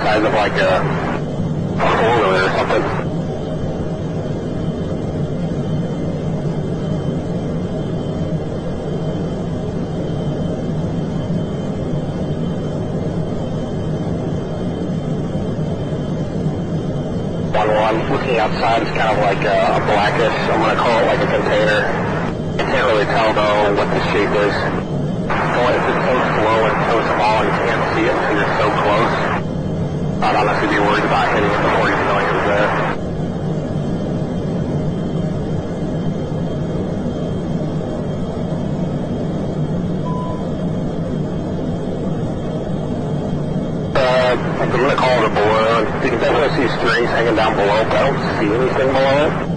size of like a four-wheeler or something. Looking outside, it's kind of like a blackish, I'm going to call it like a container. I can't really tell though what the shape is. Well, if it's so slow and so small and you can't see it until you're so close, I'd honestly be worried about hitting it before you know it was there. I'm going to call it a balloon. You can definitely see strings hanging down below, but I don't see anything below it.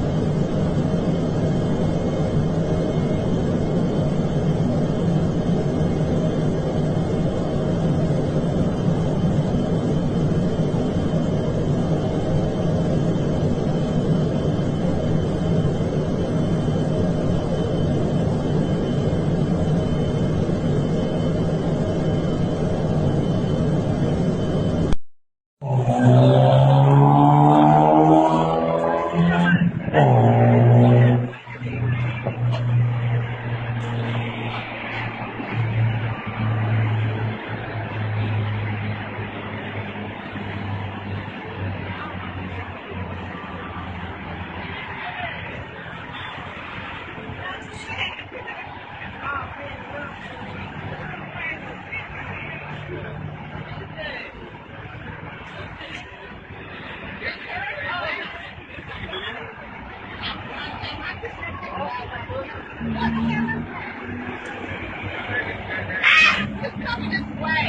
Just come this way.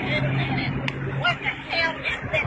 Wait a minute. What the hell is that?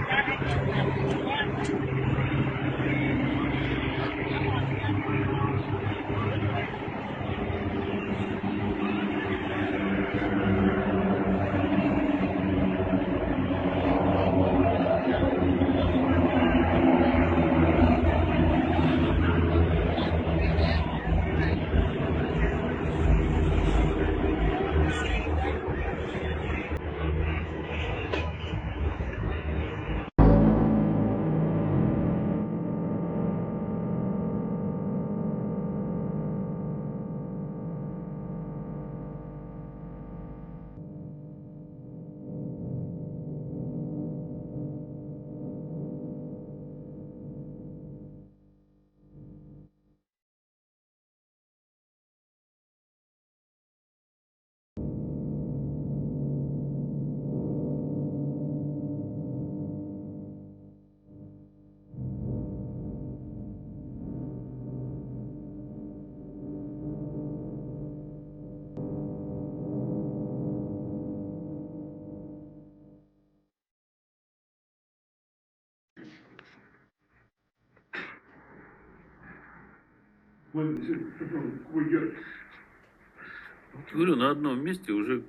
Говорю, на одном месте уже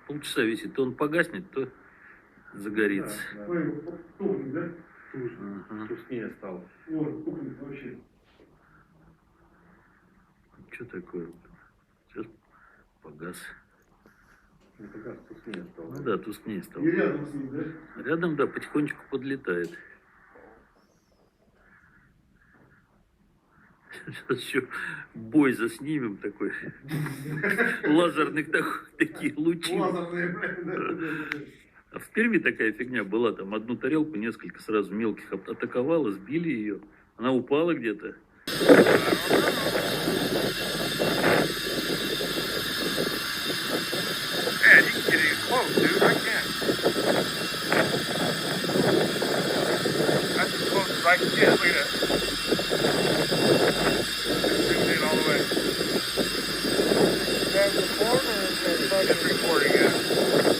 полчаса висит. То он погаснет, то загорится. Тухнет, да? Ага. Тускнее стало. Вот, тухнет вообще. Что такое? Сейчас погас. Не погас, тускнее стало. Ну да, тускнее стало. И рядом с ним, да? Рядом, да, потихонечку подлетает. Сейчас еще бой заснимем такой. Лазерных такие лучи. А в Перми такая фигня была. Там одну тарелку несколько сразу мелких атаковало, сбили ее. Она упала где-то. Recording it.